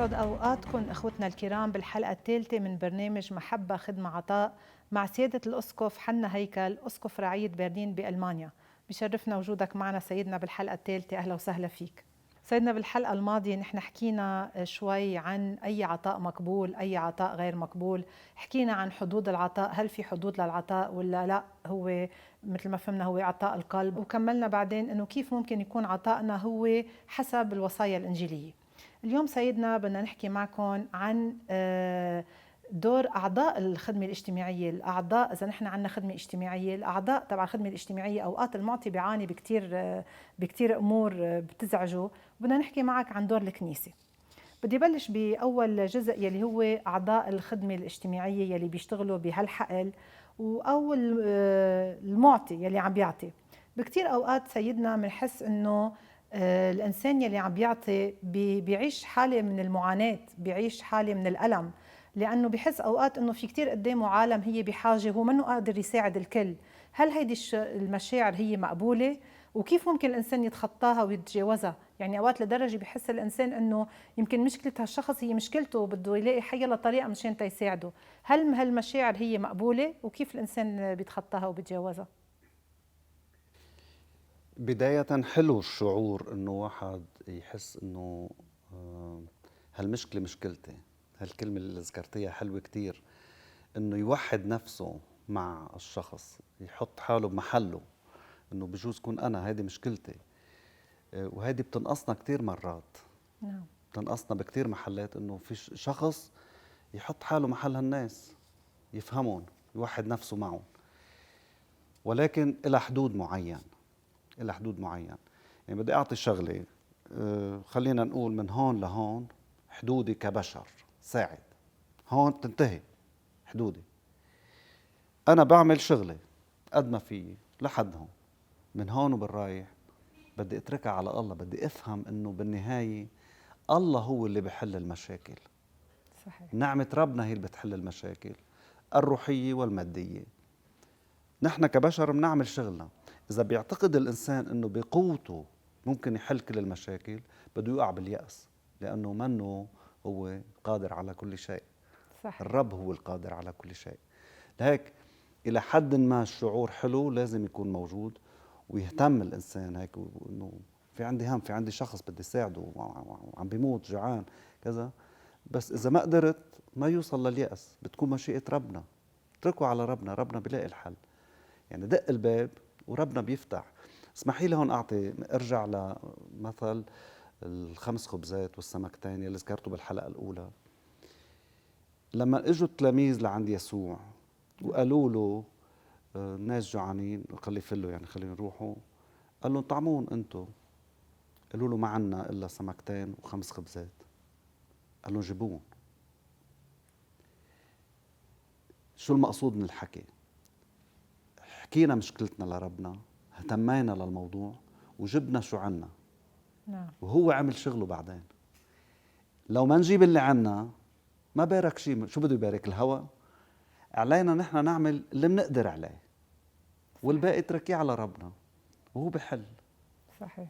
يسعد أوقاتكم أخوتنا الكرام بالحلقة الثالثة من برنامج محبة خدمة عطاء مع سيادة الأسقف حنا هيكل أسقف رعية برلين بألمانيا. بشرفنا وجودك معنا سيدنا بالحلقة الثالثة، أهلا وسهلا فيك سيدنا. بالحلقة الماضية نحن حكينا شوي عن أي عطاء مقبول أي عطاء غير مقبول، حكينا عن حدود العطاء، هل في حدود للعطاء ولا لا، هو مثل ما فهمنا هو عطاء القلب، وكملنا بعدين أنه كيف ممكن يكون عطائنا هو حسب الوصايا الإنجيلية. اليوم سيدنا بدنا نحكي معكم عن دور أعضاء الخدمة الاجتماعية، الأعضاء إذا نحن عندنا خدمة اجتماعية، الأعضاء تبع الخدمة الاجتماعية أوقات المعطي بيعاني بكتير أمور بتزعجه. بدنا نحكي معك عن دور الكنيسة. بدي بلش بأول جزء يلي هو أعضاء الخدمة الاجتماعية يلي بيشتغلوا بهالحقل أو المعطي يلي عم بيعطي. بكتير أوقات سيدنا بنحس إنه الإنسان يلي عم بيعطي بيعيش حالة من المعاناة، بيعيش حالة من الألم، لأنه بحس أوقات إنه في كتير قدامه عالم هي بحاجة وهو منه قادر يساعد الكل. هل هيدي المشاعر هي مقبولة؟ وكيف ممكن الإنسان يتخطاها ويتجاوزها؟ يعني أوقات لدرجة بحس الإنسان إنه يمكن مشكلة هالشخص هي مشكلته وبده يلاقي حيلا طريقة مشان يساعده. هل هالمشاعر هي مقبولة؟ وكيف الإنسان بيتخطاها وبيتجاوزها؟ بداية حلو الشعور انه واحد يحس انه هالمشكلة مشكلتي. هالكلمة اللي ذكرتيها حلوة كتير، انه يوحد نفسه مع الشخص، يحط حاله بمحله، انه بجوز كون انا هيدي مشكلتي. وهيدي بتنقصنا كتير مرات، نعم. بتنقصنا بكتير محلات، انه في شخص يحط حاله محل هالناس، يفهمون، يوحد نفسه معهم، ولكن إلى حدود معين. إلى حدود معين. يعني بدي أعطي شغلة، خلينا نقول من هون لهون حدودي كبشر ساعد، هون تنتهي حدودي. أنا بعمل شغلي قد ما في لحد هون، من هون وبالرايح بدي أتركها على الله. بدي أفهم أنه بالنهاية الله هو اللي بحل المشاكل. صحيح. نعمة ربنا هي اللي بتحل المشاكل الروحية والمادية. نحن كبشر بنعمل شغلنا. إذا بيعتقد الإنسان أنه بقوته ممكن يحل كل المشاكل، بده يقع باليأس، لأنه منه هو قادر على كل شيء. صحيح. الرب هو القادر على كل شيء. لهيك إلى حد ما الشعور حلو لازم يكون موجود، ويهتم الإنسان هيك، أنه في عندي هم، في عندي شخص بدي ساعده وعم بيموت جوعان كذا. بس إذا ما قدرت ما يوصل لليأس، بتكون مشيئة ربنا. اتركوا على ربنا، ربنا بيلاقي الحل. يعني دق الباب وربنا بيفتح. اسمحي لي هون ارجع لمثل الخمس خبزات والسمكتين اللي ذكرته بالحلقه الاولى. لما اجوا التلاميذ لعند يسوع وقالوا له الناس جوعانين، خلي يفلوا يعني خلينا نروحوا، قال لهم طعمون انتم. قالوا له ما عنا الا سمكتين وخمس خبزات. قال لهم جيبوهم. شو المقصود من الحكي؟ حكينا مشكلتنا لربنا، اهتمينا للموضوع، وجبنا شو عنا. نعم. وهو عمل شغله بعدين. لو ما نجيب اللي عنا ما بارك شيء، شو بده يبارك؟ الهوى. علينا نحن نعمل اللي بنقدر عليه، والباقي تركيه على ربنا وهو بحل. صحيح.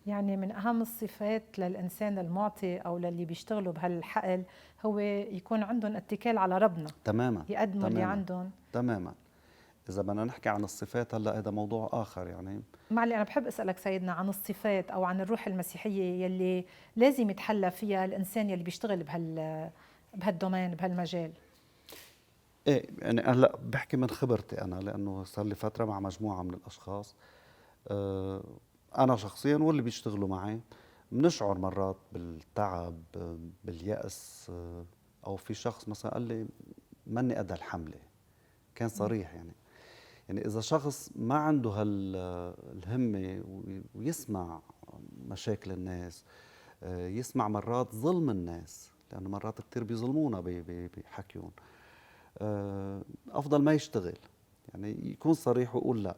يعني من أهم الصفات للإنسان المعطي أو للي بيشتغلوا بهالحقل هو يكون عندهم اتكال على ربنا، تماما يقدموا اللي تماما عندهم. تماما. إذا بدنا نحكي عن الصفات هلا هذا موضوع آخر يعني. معلي أنا بحب أسألك سيدنا عن الصفات أو عن الروح المسيحية يلي لازم يتحلى فيها الإنسان يلي بيشتغل بهالدومين بهالمجال. إيه يعني هلا بحكي من خبرتي أنا، لأنه صار لي فترة مع مجموعة من الأشخاص. أه أنا شخصيا واللي بيشتغلوا معي بنشعر مرات بالتعب، باليأس. أو في شخص مثلا قال لي ماني قد الحملة، كان صريح يعني. يعني إذا شخص ما عنده هالهمة ويسمع مشاكل الناس، يسمع مرات ظلم الناس، لأنه مرات كتير بيظلمونا بحكيون، أفضل ما يشتغل. يعني يكون صريح ويقول لا.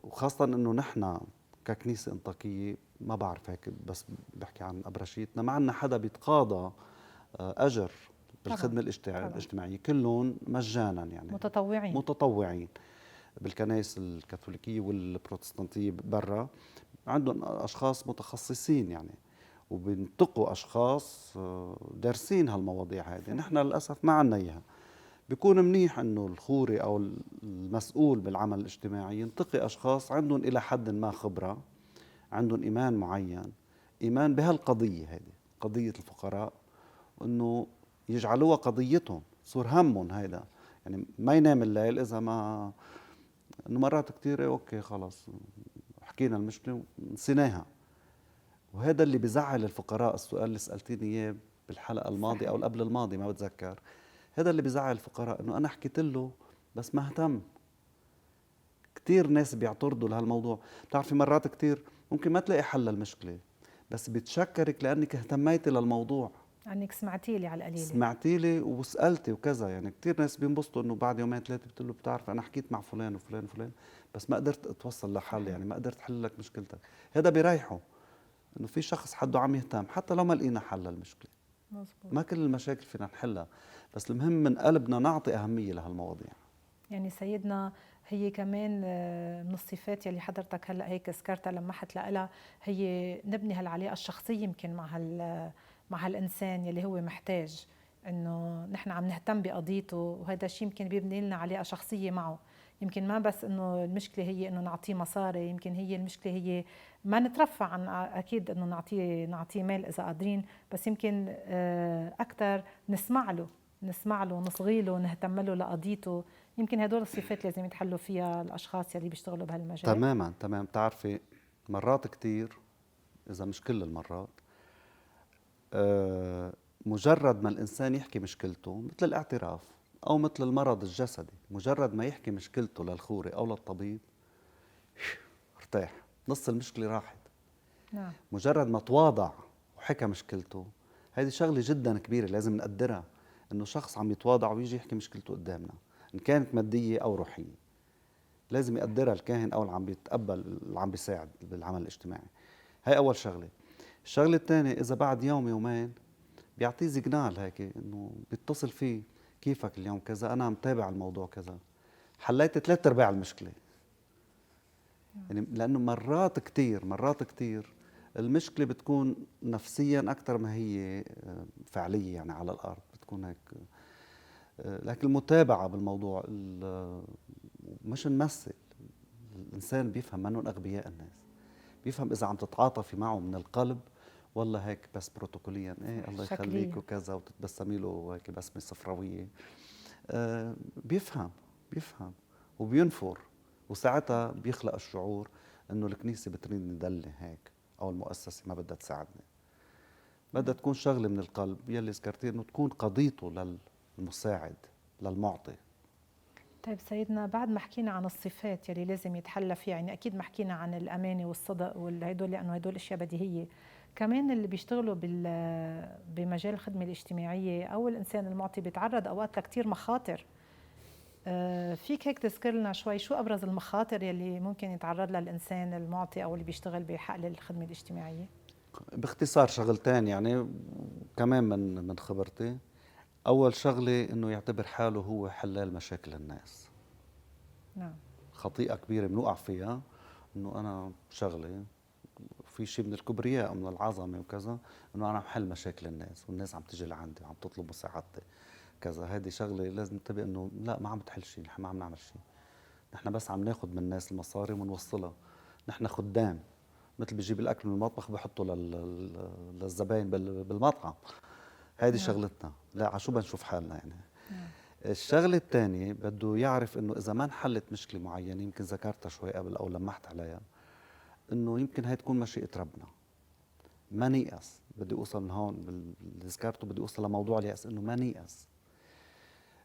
وخاصة أنه نحن ككنيسة انطاكية ما بعرف هيك، بس بحكي عن أبرشيتنا، ما عندنا حدا بيتقاضى أجر طبعا. بالخدمة طبعا. الاجتماعية، كلهم مجانا يعني. متطوعين. متطوعين بالكنائس الكاثوليكية والبروتستانتية برا، عندهم أشخاص متخصصين يعني، وبينتقوا اشخاص دارسين هالمواضيع هذه. نحن للاسف ما عنا اياها. بيكون منيح انه الخوري او المسؤول بالعمل الاجتماعي ينتقي اشخاص عندهم الى حد ما خبره، عندهم ايمان معين، ايمان بهالقضيه هذه، قضيه الفقراء، وانه يجعلوها قضيتهم، صور همهم هيدا. يعني ما ينام الليل اذا ما، انه مرات كثيره اوكي خلص حكينا المشكله ونسيناها. وهذا اللي بزعل الفقراء. السؤال اللي سالتيني اياه بالحلقه الماضيه او صحيح. قبل الماضيه ما بتذكر، هذا اللي بزعل الفقراء، انه انا حكيت له بس ما اهتم. كثير ناس بيعترضوا لهالموضوع. بتعرفي مرات كثير ممكن ما تلاقي حل للمشكله، بس بتشكرك لانك اهتميتي للموضوع، عنك سمعتي لي على القليله. سمعتي لي وسالتي وكذا. يعني كثير ناس بينبسطوا انه بعد يومين ثلاثه بتقول له بتعرف انا حكيت مع فلان وفلان وفلان بس ما قدرت اتوصل لحل، صحيح. يعني ما قدرت احل لك مشكلتك. هذا بيريحه انه في شخص حده عم يهتم، حتى لو ما لقينا حل للمشكله. مزبوط. ما كل المشاكل فينا نحلها، بس المهم من قلبنا نعطي اهميه لهالمواضيع. يعني سيدنا هي كمان من الصفات يلي حضرتك هلا هيك ذكرتها لمحت لها، هي نبني هالعلاقه الشخصيه يمكن مع هالانسان يلي هو محتاج انه نحن عم نهتم بقضيته، وهذا الشيء يمكن بيبني لنا علاقه شخصيه معه. يمكن ما بس انه المشكله هي انه نعطيه مصاري، يمكن هي المشكله هي ما نترفع عن اكيد انه نعطيه مال اذا قادرين، بس يمكن اكثر نسمع له ونصغي له ونهتم له لقضيته. يمكن هدول الصفات لازم يتحلوا فيها الاشخاص يلي بيشتغلوا بهالمجال. تماما تمام. بتعرفي مرات كتير، اذا مش كل المرات، مجرد ما الانسان يحكي مشكلته مثل الاعتراف او مثل المرض الجسدي، مجرد ما يحكي مشكلته للخوري او للطبيب ارتاح، نص المشكله راحت. نعم. مجرد ما تواضع وحكى مشكلته، هذه شغله جدا كبيره لازم نقدرها، انه شخص عم يتواضع ويجي يحكي مشكلته قدامنا ان كانت ماديه او روحيه. لازم يقدرها الكاهن او اللي عم بيتقبل، اللي عم بيساعد بالعمل الاجتماعي. هاي اول شغله. الشغله الثانيه، اذا بعد يوم يومين بيعطيه سيجنال هيك انه بيتصل فيه، كيفك اليوم كذا، انا عم تابع الموضوع كذا، حليت ثلاث ارباع المشكله. يعني لانه مرات كثير المشكله بتكون نفسيا اكثر ما هي فعليه، يعني على الارض بتكون هيك. لكن المتابعه بالموضوع، مش نمثل. الانسان بيفهم، منهم اغبياء الناس، بيفهم اذا عم تتعاطفي معه من القلب ولا هيك بس بروتوكوليا، ايه الله يخليك شكليا. وكذا، وتتبسمي له هيك بسمه صفراويه. بيفهم وبينفر، وساعتها بيخلق الشعور انه الكنيسه بتريد ندلي هيك، او المؤسسه ما بدها تساعدني. بدها تكون شغله من القلب يلي ذكرتيه، انه تكون قضيته للمساعد، للمعطي. طيب سيدنا، بعد ما حكينا عن الصفات يلي لازم يتحلى فيها، يعني اكيد ما حكينا عن الامانه والصدق والهدول لانه هدول اشياء بديهيه، كمان اللي بيشتغلوا بمجال الخدمه الاجتماعيه او الانسان المعطي بيتعرض اوقات لكثير مخاطر. فيك هيك تذكر لنا شوي شو ابرز المخاطر يلي ممكن يتعرض لها الانسان المعطي او اللي بيشتغل بحقل الخدمه الاجتماعيه؟ باختصار شغلتين يعني كمان من خبرتي. اول شغله انه يعتبر حاله هو حلال مشاكل الناس. نعم. خطيئه كبيره بنوقع فيها، انه انا شغله في شيء من الكبرياء او من العظمه وكذا، انه انا عم حل مشاكل الناس والناس عم تجي لعندي وعم تطلب مساعدتي كذا. هذه شغله لازم ننتبه انه لا، ما عم بتحل شيء، نحن ما عم نعمل شيء، نحن بس عم ناخذ من الناس المصاري ونوصلها. نحن خدام، مثل بيجيب الاكل من المطبخ بحطه للزباين بالمطعم. هذه نعم. شغلتنا، لا على شو بنشوف حالنا يعني. نعم. الشغله الثانيه بده يعرف انه اذا ما انحلت مشكله معينه، يمكن ذكرتها شوي قبل او لمحت عليها، انه يمكن هي تكون مشيئه ربنا. ما نيأس. بدي اوصل من هون باللي ذكرته، بدي اوصل لموضوع اليأس، انه ما نيأس.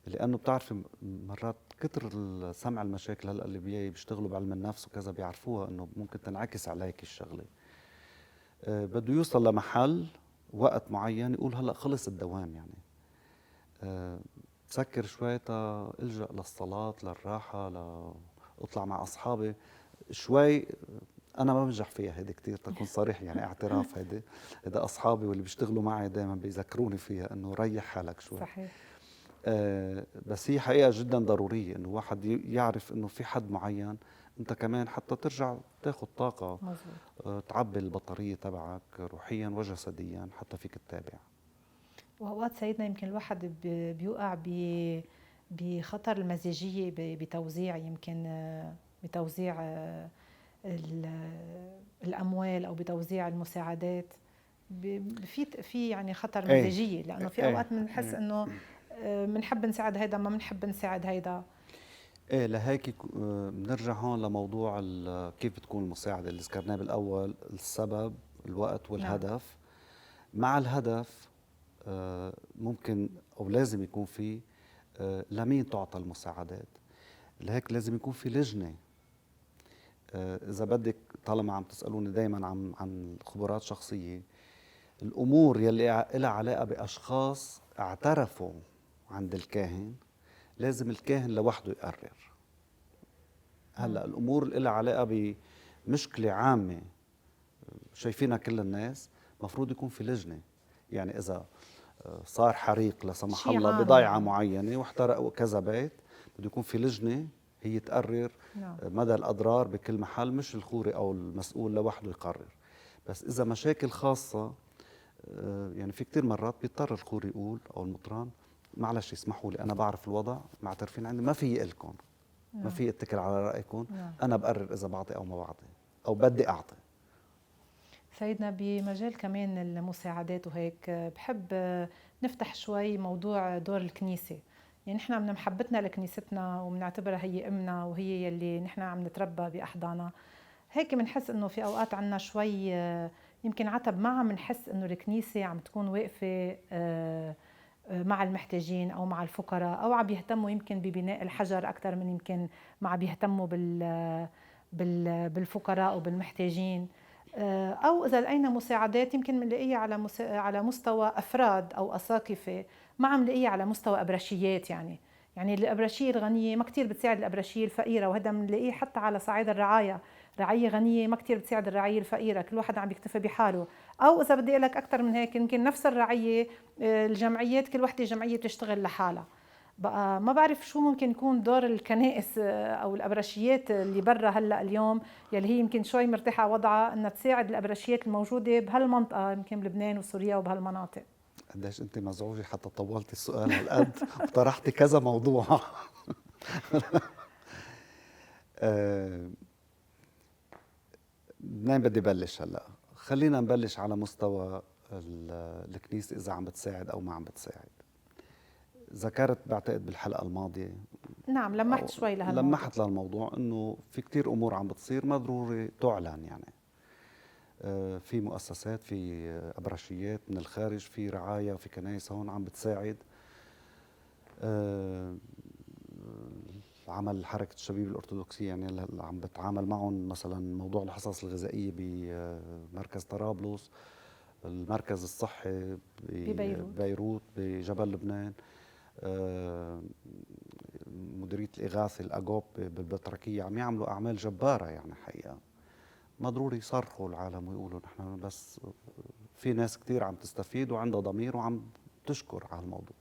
لانه بتعرفي مرات كثر سمع المشاكل هلا اللي بيشتغلوا بعلم النفس وكذا بيعرفوها انه ممكن تنعكس عليك الشغله. بده يوصل لمحل وقت معين يقول هلا خلص الدوام، يعني بسكر شوي الجا للصلاه، للراحه، اطلع مع اصحابي شوي. انا ما بنجح فيها هيدي كثير، تكون صريح يعني اعتراف. هيدي اذا اصحابي واللي بيشتغلوا معي دائما بيذكروني فيها انه ريح حالك شوي. صحيح. بس هي حقيقه جدا ضروريه انه واحد يعرف انه في حد معين انت كمان حتى ترجع تاخذ طاقه، مظبوط. تعبي البطاريه تبعك روحيا وجسديا حتى فيك تتابع. وأوقات سيدنا يمكن الواحد بيوقع بخطر المزاجية بتوزيع، يمكن بتوزيع الأموال أو بتوزيع المساعدات. في يعني خطر ايه مزاجية، لأنه في ايه أوقات بنحس إنه بنحب نساعد هيدا، ما بنحب نساعد هيدا. ايه لهيك بنرجع هون لموضوع كيف بتكون المساعدة اللي ذكرناه بالأول، السبب، الوقت نعم. والهدف. مع الهدف ممكن أو لازم يكون في لمين تعطى المساعدات. لهيك لازم يكون في لجنة. إذا بدك، طالما عم تسألوني دايما عن خبرات شخصية، الأمور يلي لها علاقة بأشخاص اعترفوا عند الكاهن لازم الكاهن لوحده يقرر. هلا الامور اللي لها علاقه بمشكله عامه شايفينها كل الناس، مفروض يكون في لجنه. يعني اذا صار حريق لا سمح شيء الله عام بضيعه يعني. معينه واحترقوا كذا بيت، بده يكون في لجنه هي تقرر نعم. مدى الاضرار بكل محل، مش الخوري او المسؤول لوحده يقرر. بس اذا مشاكل خاصه، يعني في كتير مرات بيضطر الخوري يقول او المطران معلش اسمحوا لي انا بعرف الوضع، معترفين عندي، ما في لكم، ما نعم. في اتكل على رأيكم، نعم. أنا بقرر إذا بعطي أو ما بعطي أو بدي أعطي. سيدنا بمجال كمان المساعدات وهيك، بحب نفتح شوي موضوع دور الكنيسة. يعني نحن من محبتنا لكنيستنا وبنعتبرها هي أمنا، وهي يلي نحن عم نتربى بأحضانها. هيك بنحس إنه في أوقات عنا شوي يمكن عتب، ما عم نحس إنه الكنيسة عم تكون واقفة مع المحتاجين أو مع الفقراء، أو عم بيهتموا يمكن ببناء الحجر أكثر من يمكن ما عم بيهتموا بالفقراء وبالمحتاجين. أو إذا لقينا مساعدات يمكن بنلاقيها على مستوى أفراد أو أساقفة، ما عم نلاقيها على مستوى أبرشيات. يعني الأبرشية الغنية ما كتير بتساعد الأبرشية الفقيرة، وهذا بنلاقيه حتى على صعيد الرعاية. رعية غنية ما كتير بتساعد الرعية الفقيرة، كل واحد عم يكتفي بحاله. أو إذا بدي لك أكثر من هيك، يمكن نفس الرعية الجمعيات كل وحدة جمعية بتشتغل لحالها. بقى ما بعرف شو ممكن يكون دور الكنائس او الابرشيات اللي برا هلا اليوم، يلي هي يمكن شوي مرتاحه وضعها انها تساعد الابرشيات الموجوده بهالمنطقه، يمكن بلبنان وسوريا وبهالمناطق. قديش أنت مزعوجة حتى طولتي السؤال هالقد وطرحتي كذا موضوع. آه، منين بدي بلش هلا؟ خلينا نبلش على مستوى الكنيسة، إذا عم بتساعد أو ما عم بتساعد. ذكرت بعتقد بالحلقة الماضية نعم، لمحت أو شوي لهالموضوع. لمحت للموضوع إنه في كتير أمور عم بتصير ما ضروري تعلن. يعني في مؤسسات، في أبرشيات من الخارج، في رعاية، في كنايس هون عم بتساعد. عمل حركة الشبيب الأرثوذكسية يعني اللي عم بتعامل معهم، مثلا موضوع الحصص الغذائية بمركز طرابلس، المركز الصحي ببيروت. ببيروت، بجبل لبنان، مديرية الإغاثة الأجوب بالبطركية، عم يعملوا أعمال جبارة. يعني حقيقة ما ضروري يصرخوا العالم ويقولوا نحن بس، في ناس كتير عم تستفيد وعندها ضمير وعم تشكر على الموضوع.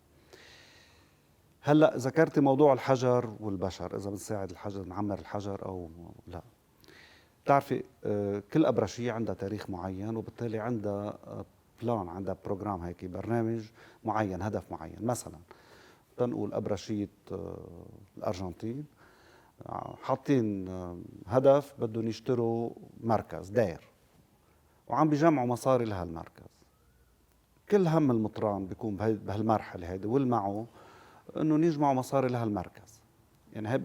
هلا ذكرتي موضوع الحجر والبشر، اذا بنساعد الحجر نعمر الحجر او لا. بتعرفي كل ابرشيه عندها تاريخ معين، وبالتالي عندها بلان، عندها بروجرام، هيك برنامج معين، هدف معين. مثلا تنقول ابرشيه الارجنتين حاطين هدف، بدهم يشتروا مركز داير وعم بيجمعوا مصاري لهالمركز. كل هم المطران بيكون بهالمرحله هيدي والمعه انه يجمعوا مصاري لهالمركز. يعني هي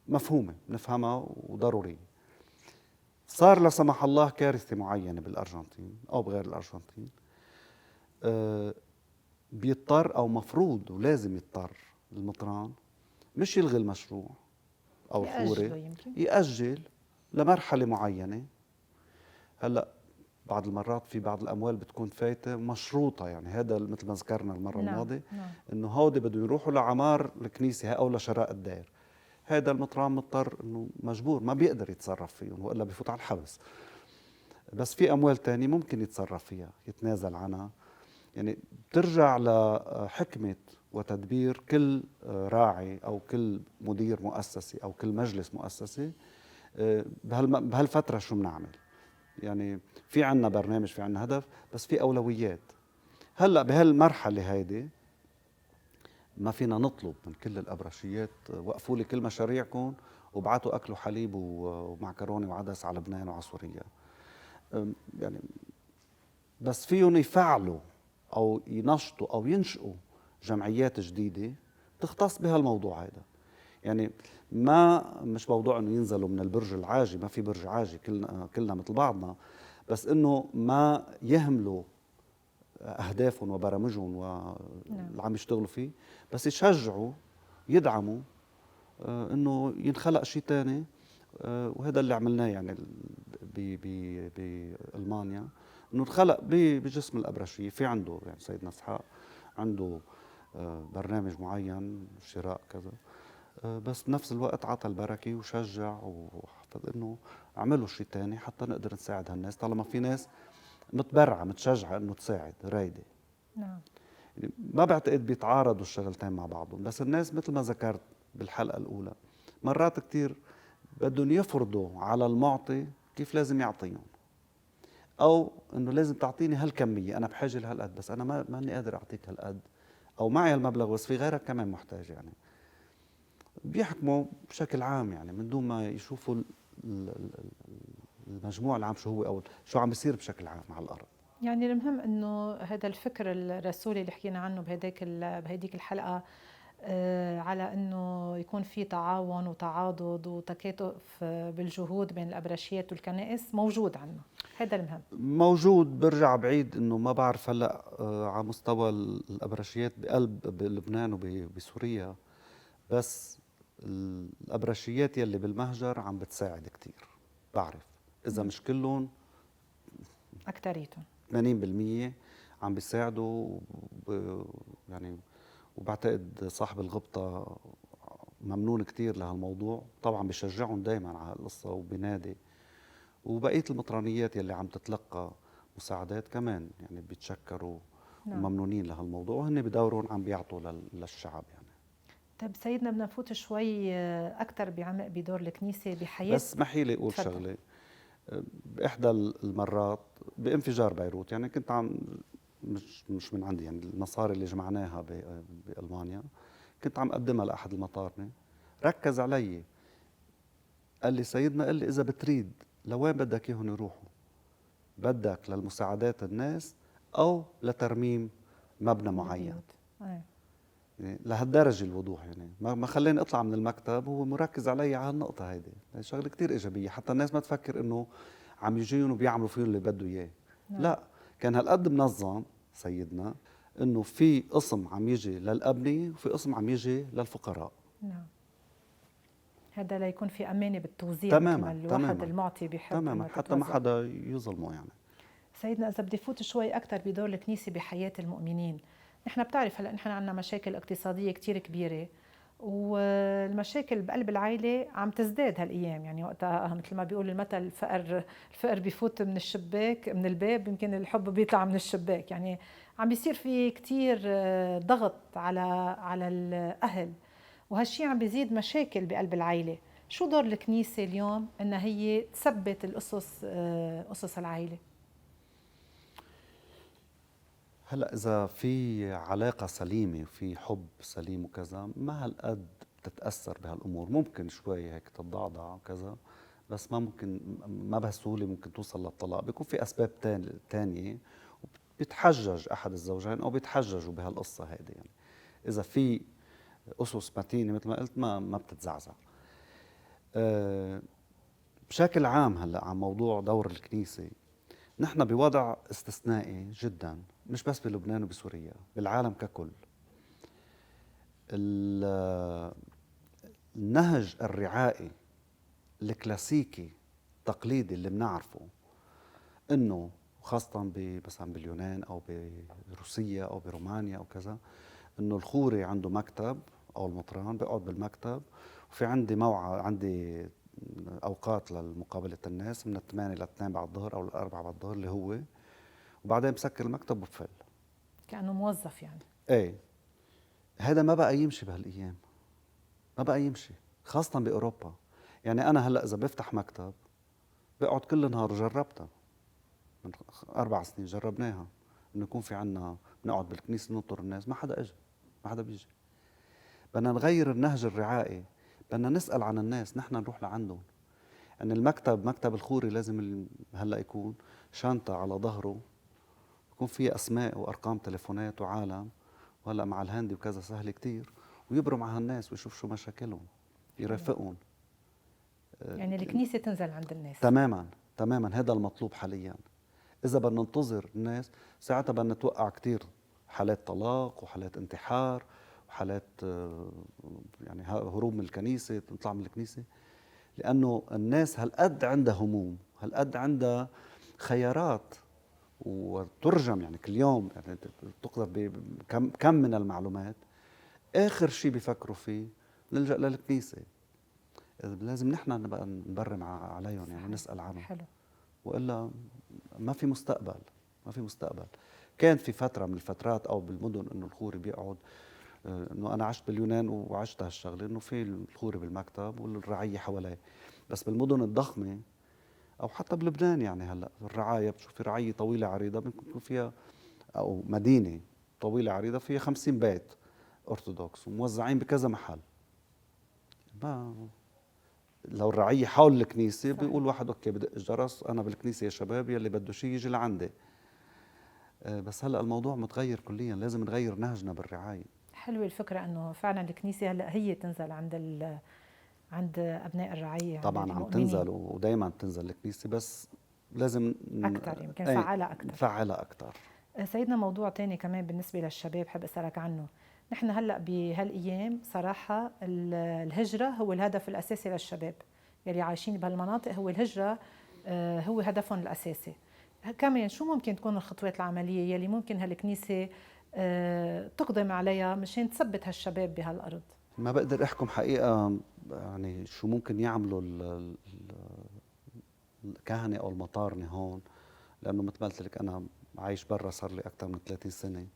مفهومه، نفهمها وضروريه. صار لا سمح الله كارثه معينه بالارجنتين او بغير الارجنتين، بيضطر او مفروض ولازم يضطر المطران مش يلغي المشروع او الخوري، يأجلوا يمكن. يأجل لمرحله معينه. هلا بعض المرات في بعض الاموال بتكون فايته مشروطه، يعني هذا مثل ما ذكرنا المره نعم. الماضيه نعم. انه هودي بده يروحوا لعمار الكنيسه او لشراء الدير. هذا المطران مضطر انه مجبور، ما بيقدر يتصرف فيهم والا بفوت على الحبس. بس في اموال تانية ممكن يتصرف فيها، يتنازل عنها. يعني بترجع لحكمه وتدبير كل راعي او كل مدير مؤسسه او كل مجلس مؤسسه، بهالفتره شو بنعمل. يعني في عنا برنامج، في عنا هدف، بس في اولويات. هلا بهالمرحله هيدي ما فينا نطلب من كل الابرشيات وقفوا لي كل مشاريعكم وابعتوا اكل وحليب ومعكرونه وعدس على لبنان وعلى سوريا. يعني بس فيهم يفعلوا او ينشطوا او ينشئوا جمعيات جديده تختص بهالموضوع هذا. يعني مش موضوع انه ينزلوا من البرج العاجي، ما في برج عاجي، كلنا مثل بعضنا، بس انه ما يهملوا اهدافهم وبرامجهم نعم. واللي عم يشتغلوا فيه، بس يشجعوا يدعموا انه ينخلق شيء ثاني. وهذا اللي عملناه يعني بألمانيا، انه انخلق بجسم الابرشيه، في عنده يعني سيدنا اسحاق عنده برنامج معين شراء كذا، بس بنفس الوقت عطى البركه وشجع وحفظ انه اعملوا شيء ثاني حتى نقدر نساعد هالناس، طالما في ناس متبرعه متشجعه انه تساعد رايده. نعم. يعني ما بعتقد بيتعارضوا الشغلتين مع بعضهم، بس الناس مثل ما ذكرت بالحلقه الاولى مرات كثير بدهم يفرضوا على المعطي كيف لازم يعطيهم، او انه لازم تعطيني هالكميه، انا بحاجه لهالقد بس انا ماني قادر اعطيك هالقد، او معي هالمبلغ بس في غيرك كمان محتاج. يعني بيحكموا بشكل عام يعني من دون ما يشوفوا المجموع العام شو هو او شو عم بيصير بشكل عام على الارض. يعني المهم انه هذا الفكر الرسولي اللي حكينا عنه بهديك الحلقه، على انه يكون في تعاون وتعاضد وتكاتف بالجهود بين الابرشيات والكنائس موجود عندنا، هذا المهم. موجود. برجع بعيد انه ما بعرف هلا على مستوى الابرشيات بقلب بلبنان وبسوريا، بس الابرشيات يلي بالمهجر عم بتساعد كتير، بعرف اذا مش كلهم اكثريتهم 80% عم بيساعدوا. يعني وبعتقد صاحب الغبطة ممنون كتير لهالموضوع، طبعا بشجعهم دايما على هالقصة وبنادي، وبقية المطرانيات يلي عم تتلقى مساعدات كمان يعني بيتشكروا نعم. وممنونين لهالموضوع، وهن بدورهم عم بيعطوا للشعب يعني. طيب سيدنا بدنا نفوت شوي اكثر بعمق بدور الكنيسه بحياه. بس اسمحي لي اقول تفضل. شغله. باحدى المرات بانفجار بيروت، يعني كنت عم مش من عندي، يعني المصاري اللي جمعناها بالمانيا كنت عم اقدمها لاحد المطارنه، ركز علي قال لي سيدنا قال لي اذا بتريد لوين بدك اياهم يروحوا، بدك للمساعدات الناس او لترميم مبنى معين. البيوت. أي. يعني لهالدرجه الوضوح، يعني ما خلاني اطلع من المكتب وهو مركز علي على النقطه هيدي. هي شغله كثير ايجابيه، حتى الناس ما تفكر انه عم يجيهم وبيعملوا فيهم اللي بده اياه. نعم. لا، كان هالقد منظم سيدنا انه في قسم عم يجي للابنيه وفي قسم عم يجي للفقراء. نعم. هذا ليكون في امانه بالتوزيع، مثل ما تماما الواحد تماما المعطي بيحب تماما، انه حتى ما تتوزع. حدا يظلمه يعني. سيدنا اذا بدي فوت شوي اكثر بدور الكنيسه بحياه المؤمنين، نحن بتعرف هلا نحن عندنا مشاكل اقتصاديه كثير كبيره، والمشاكل بقلب العائله عم تزداد هالايام، يعني وقتها مثل ما بيقول المثل الفقر بيفوت من الشباك من الباب، يمكن الحب بيطلع من الشباك. يعني عم بيصير في كثير ضغط على الاهل، وهالشي عم بيزيد مشاكل بقلب العائله. شو دور الكنيسه اليوم انها هي تثبت الاسس، اسس العائله؟ هلا اذا في علاقه سليمه وفي حب سليم وكذا، ما هالقد بتتاثر بهالامور. ممكن شوي هيك تتضعضع وكذا، بس ما ممكن، ما بهالسهوله ممكن توصل للطلاق. بيكون في اسباب تانية وبيتحجج احد الزوجين او بيتحججوا بهالقصه هيدي. يعني اذا في اسس متينه مثل ما قلت ما بتتزعزع. أه بشكل عام هلا عن موضوع دور الكنيسه، نحن بوضع استثنائي جدا، مش بس بلبنان وبسوريا، بالعالم ككل. النهج الرعائي الكلاسيكي التقليدي اللي بنعرفه، انه خاصة مثلا باليونان او بروسيا او برومانيا او كذا، انه الخوري عنده مكتب او المطران بيقعد بالمكتب، وفي عندي موعد، عندي اوقات لمقابلة الناس من 8 ل 2 بعد الظهر او ل 4 بعد الظهر اللي هو، وبعدين بسكر المكتب وبفل. كأنه موظف يعني. ايه، هذا ما بقى يمشي بهالايام، ما بقى يمشي خاصة باوروبا. يعني انا هلا اذا بفتح مكتب بقعد كل نهار، جربتها من 4 سنين جربناها، انه يكون في عنا بنقعد بالكنيسه ننطر الناس، ما حدا اجى، ما حدا بيجي. بدنا نغير النهج الرعائي، بدنا نسال عن الناس، نحن نروح لعندهم. يعني المكتب، مكتب الخوري لازم هلا يكون شنطه على ظهره يكون فيها اسماء وارقام تليفونات وعالم، وهلا مع الهاندي وكذا سهل كتير، ويبرم على الناس ويشوف شو مشاكلهم، حلو. يرافقهم. يعني الكنيسة تنزل عند الناس. تماما تماما، هذا المطلوب حاليا. اذا بدنا ننتظر الناس ساعتها بدنا نتوقع كتير حالات طلاق وحالات انتحار وحالات يعني هروب من الكنيسه، نطلع من الكنيسه، لانه الناس هالقد عندها هموم، هالقد عندها خيارات، وترجم يعني كل يوم، يعني تقذف بكم من المعلومات. اخر شيء بيفكروا فيه نلجا للكنيسه. لازم نحن نبقى نبرم عليهم، يعني صحيح. نسال عنهم، حلو. والا ما في مستقبل، ما في مستقبل. كان في فتره من الفترات او بالمدن انه الخوري بيقعد، انه انا عشت باليونان وعشت هالشغله، انه في الخوري بالمكتب والرعيه حواليه. بس بالمدن الضخمه او حتى بلبنان، يعني هلا الرعايه بتشوفي رعيه طويله عريضه بيكون فيها، او مدينه طويله عريضه فيها 50 بيت ارثوذكس وموزعين بكذا محل. ما لو الرعيه حول الكنيسه صحيح. بيقول واحد اوكي بدق الجرس، انا بالكنيسه يا شباب، يلي بده شيء يجي لعندي. بس هلا الموضوع متغير كليا، لازم نغير نهجنا بالرعايه. حلوة الفكرة انه فعلا الكنيسة هلا هي تنزل عند ابناء الرعية، عند طبعا عم المؤمنين تنزل ودائما بتنزل الكنيسه، بس لازم اكثر، يمكن ايه فعالة اكثر. نفعلها اكثر. سيدنا، موضوع تاني كمان بالنسبة للشباب حب اسألك عنه. نحن هلا بهالايام صراحة الهجرة هو الهدف الاساسي للشباب يلي عايشين بهالمناطق، هو الهجرة هو هدفهم الاساسي. كمان شو ممكن تكون الخطوات العملية يلي ممكن هالكنيسة تقدم عليها مشان تثبت هالشباب بهالارض؟ ما بقدر احكم حقيقه يعني شو ممكن يعملوا الكهنه او المطارنه هون، لانه مثل ما قلت لك انا عايش برا صار لي اكثر من 30 سنه.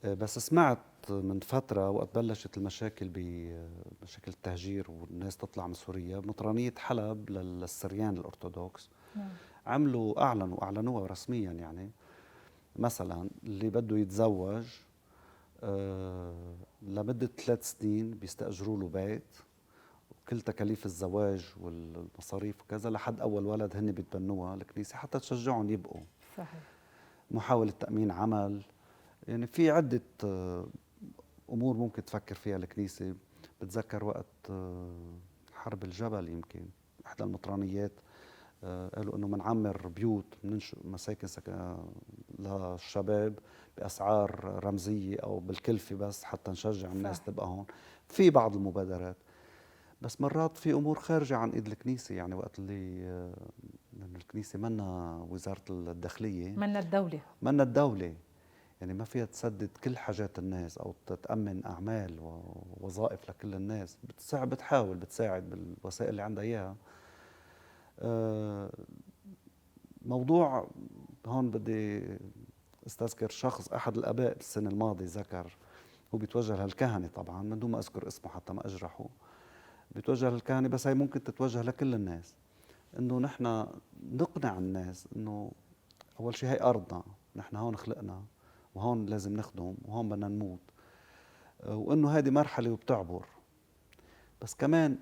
بس سمعت من فتره وقت بلشت المشاكل بمشاكل التهجير والناس تطلع من سوريا، مطرانيه حلب للسريان الارثوذكس نعم. اعلنوها رسميا، يعني مثلا اللي بده يتزوج لمدة 3 سنين بيستأجروا له بيت، وكل تكاليف الزواج والمصاريف وكذا لحد أول ولد هن بيتبنوها الكنيسة حتى تشجعهم يبقوا. صحيح. محاولة تأمين عمل، يعني في عدة أمور ممكن تفكر فيها الكنيسة. بتذكر وقت حرب الجبل يمكن إحدى المطرانيات قالوا انه منعمر بيوت، مننشئ مساكن للشباب باسعار رمزيه او بالكلفه بس حتى نشجع الناس صح. تبقى هون. في بعض المبادرات، بس مرات في امور خارجه عن ايد الكنيسه، يعني وقت اللي لأن الكنيسه منا وزاره الداخليه، منا الدولة. منا الدوله، يعني ما فيها تسدد كل حاجات الناس او تامن اعمال ووظائف لكل الناس. بتحاول بتساعد بالوسائل اللي عندها اياها. موضوع هون بدي استذكر شخص احد الاباء السنه الماضيه ذكر، هو بيتوجه للكهنه طبعا من دون ما اذكر اسمه حتى ما اجرحه، بيتوجه للكهنه بس هي ممكن تتوجه لكل الناس، انه نحن نقنع الناس انه اول شيء هي ارضنا، نحن هون خلقنا وهون لازم نخدم وهون بدنا نموت، وانه هذه مرحله وبتعبر. بس كمان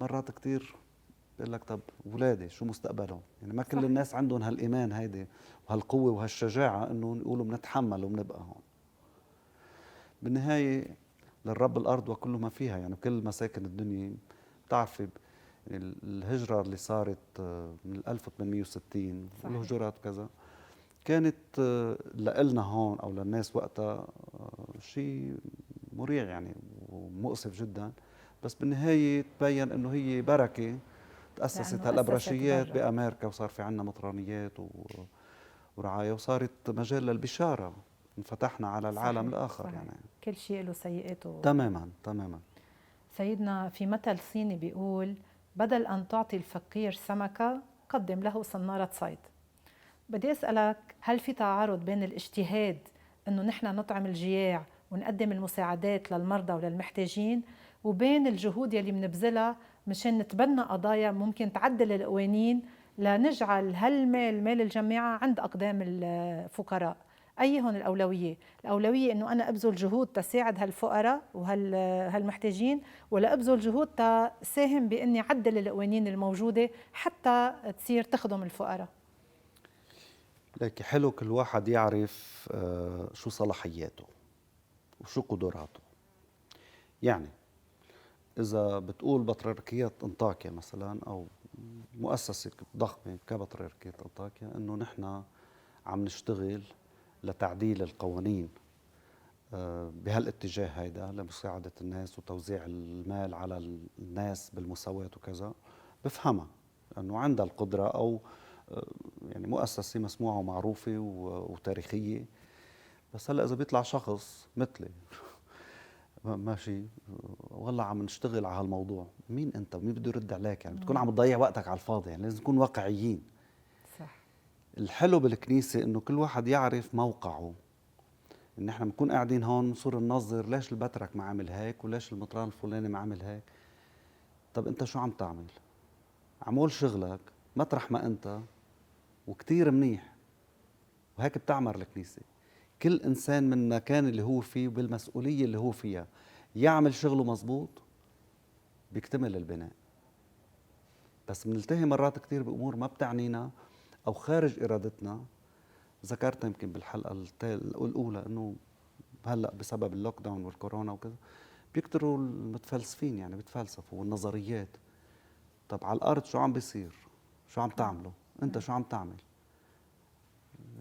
مرات كثير بقول لك طب اولادي شو مستقبلهم؟ يعني ما كل صح. الناس عندهم هالايمان هيدي وهالقوه وهالشجاعه انه يقولوا بنتحمل وبنبقى هون. بالنهايه للرب الارض وكل ما فيها، يعني كل مساكن الدنيا بتعرفي. يعني الهجره اللي صارت من 1860 صحيح. والهجرات كذا كانت لنا هون او للناس وقتها شيء مريع يعني ومؤسف جدا، بس بالنهايه تبين انه هي بركه. تأسست لأنه أسست هالأبرشيات برا. بأمريكا وصار في عنا مطرانيات ورعاية وصارت مجال للبشارة، انفتحنا على العالم صحيح. الآخر صحيح. يعني. كل شيء له سيئاته. تماما تماما. سيدنا، في مثل صيني بيقول: بدل أن تعطي الفقير سمكة قدم له صنارة صيد. بدي أسألك، هل في تعارض بين الاجتهاد أنه نحن نطعم الجياع ونقدم المساعدات للمرضى وللمحتاجين، وبين الجهود يلي بنبذلها مشان نتبنى قضايا ممكن تعدل القوانين لنجعل هالمال مال الجماعة عند أقدام الفقراء. أي هون الأولوية؟ الأولوية إنه أنا أبذل جهود تساعد هالفقراء وهالمحتاجين، ولا أبذل جهود تساهم بإني عدل القوانين الموجودة حتى تصير تخدم الفقراء؟ لكن حلو كل واحد يعرف شو صلاحياته وشو قدراته. يعني إذا بتقول بطريركية أنطاكيا مثلا أو مؤسسة ضخمة كبطريركية أنطاكيا إنه نحن عم نشتغل لتعديل القوانين بهالاتجاه هيدا لمساعدة الناس وتوزيع المال على الناس بالمساواة وكذا، بفهمها لأنه عندها القدرة، أو يعني مؤسسة مسموعة ومعروفة وتاريخية. بس هلا إذا بيطلع شخص مثلي ماشي والله عم نشتغل على هالموضوع، مين أنت ومين بده يرد عليك؟ يعني بتكون عم تضيع وقتك على الفاضي. يعني لازم نكون واقعيين. صح. الحلو بالكنيسة إنه كل واحد يعرف موقعه. إن إحنا بنكون قاعدين هون نصير ننظر ليش البترك ما عمل هيك وليش المطران الفلاني ما عمل هيك. طب أنت شو عم تعمل؟ عمول شغلك مطرح ما أنت وكتير منيح، وهيك بتعمر الكنيسة. كل إنسان من المكان اللي هو فيه وبالمسؤولية اللي هو فيها يعمل شغله مزبوط بيكتمل البناء. بس بنلتهي مرات كتير بأمور ما بتعنينا أو خارج إرادتنا. ذكرت يمكن بالحلقة الأولى إنه هلأ بسبب اللوك داون والكورونا وكذا بيكتروا المتفلسفين، يعني بيتفلسفوا والنظريات. طب على الأرض شو عم بيصير؟ شو عم تعملوا؟ أنت شو عم تعمل؟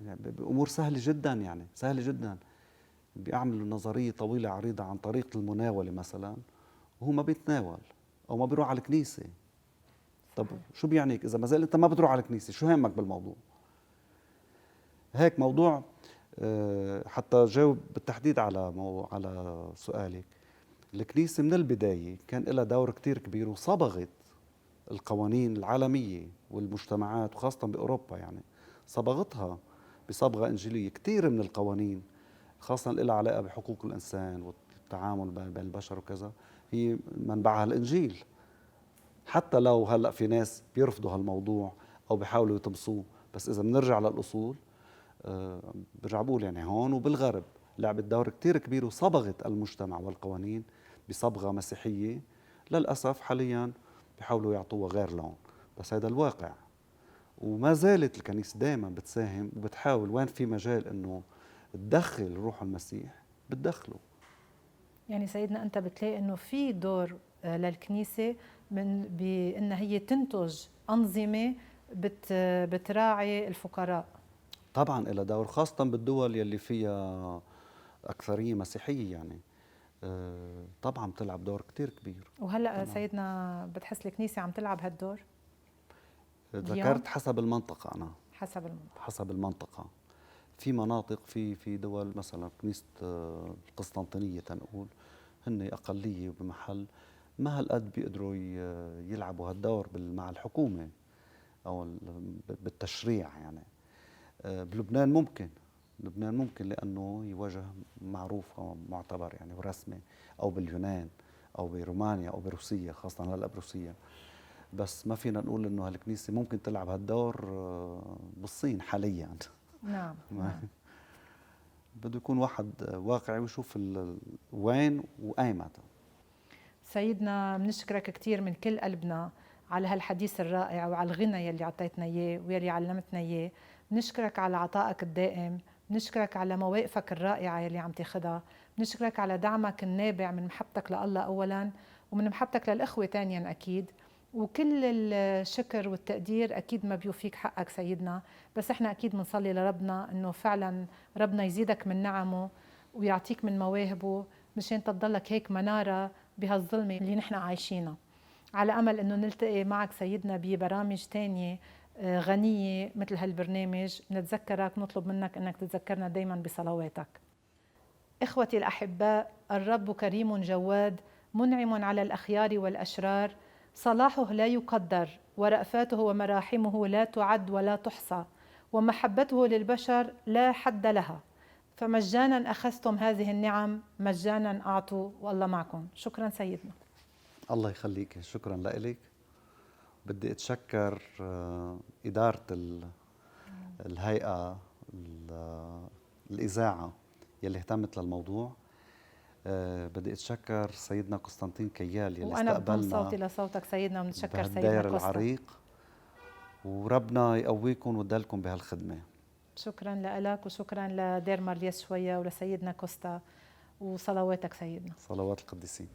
يعني بأمور سهلة جدا، يعني سهلة جدا. بيعملوا نظرية طويلة عريضة عن طريقة المناولة مثلا وهو ما بيتناول أو ما بيروح على الكنيسة. طب شو بيعنيك إذا ما زال أنت ما بتروح على الكنيسة؟ شو همك بالموضوع؟ هيك موضوع. حتى جاوب بالتحديد على سؤالك. الكنيسة من البداية كان لها دور كتير كبير وصبغت القوانين العالمية والمجتمعات، وخاصة بأوروبا. يعني صبغتها بصبغة إنجيلية. كتير من القوانين خاصة لها علاقة بحقوق الإنسان والتعامل بين البشر وكذا هي منبعها الإنجيل. حتى لو هلأ في ناس بيرفضوا هالموضوع أو بيحاولوا يطمسوه، بس إذا بنرجع للأصول برجع بقول يعني هون وبالغرب لعبت دور كتير كبير وصبغت المجتمع والقوانين بصبغة مسيحية. للأسف حاليا بيحاولوا يعطوها غير لون، بس هذا الواقع. وما زالت الكنيسة دائما بتساهم وبتحاول وين في مجال انه تدخل روح المسيح بتدخله. يعني سيدنا أنت بتلاقي إنه في دور للكنيسة من بأن هي تنتج أنظمة بتراعي الفقراء. طبعا لها دور، خاصة بالدول يلي فيها أكثرية مسيحية. يعني طبعا بتلعب دور كتير كبير. وهلأ طبعاً. سيدنا بتحس الكنيسة عم تلعب هالدور؟ ذكرت حسب المنطقة. أنا حسب المنطقة. في مناطق في دول مثلا كنيسة القسطنطينية تنقول هن أقلية وبمحل ما هالقد بيقدروا يلعبوا هالدور مع الحكومة أو بالتشريع. يعني بلبنان ممكن. لبنان ممكن لأنه يواجه معروف أو معتبر يعني ورسمي، أو باليونان أو برومانيا أو بروسيا، خاصة هلا بروسيا. بس ما فينا نقول إنه هالكنيسة ممكن تلعب هالدور بالصين حاليا. نعم. بده يكون واحد واقعي ويشوف وين وأيمتى. سيدنا بنشكرك كثير من كل قلبنا على هالحديث الرائع وعلى الغنى يلي عطيتنا اياه ويلي علمتنا اياه. بنشكرك على عطائك الدائم، بنشكرك على مواقفك الرائعة يلي عم تاخدها، بنشكرك على دعمك النابع من محبتك لله أولا ومن محبتك للإخوة ثانيا أكيد. وكل الشكر والتقدير أكيد ما بيوفيك حقك سيدنا، بس احنا أكيد بنصلي لربنا إنه فعلا ربنا يزيدك من نعمه ويعطيك من مواهبه مشان تضلك هيك منارة بهالظلمة اللي نحن عايشينها. على أمل أنه نلتقي معك سيدنا ببرامج تانية غنية مثل هالبرنامج. نتذكرك، نطلب منك أنك تتذكرنا دايما بصلواتك. إخوتي الأحباء، الرب كريم جواد، منعم على الأخيار والأشرار، صلاحه لا يقدر، ورأفاته ومراحمه لا تعد ولا تحصى، ومحبته للبشر لا حد لها. فمجانا أخذتم هذه النعم، مجانا أعطوا، والله معكم. شكرا سيدنا. الله يخليك، شكرا لك. بدي اتشكر إدارة الهيئة الإذاعة يلي اهتمت للموضوع. بدي اتشكر سيدنا قسطنطين كيال يلي وأنا بضم استقبلنا صوتي لصوتك سيدنا، ونتشكر سيدنا بهالدير كوستا. العريق، وربنا يقويكم ويدلكم بهالخدمة. شكرا لك، وشكرا لدير مارليس شوية ولسيدنا كوستا، وصلواتك سيدنا. صلوات القديسين.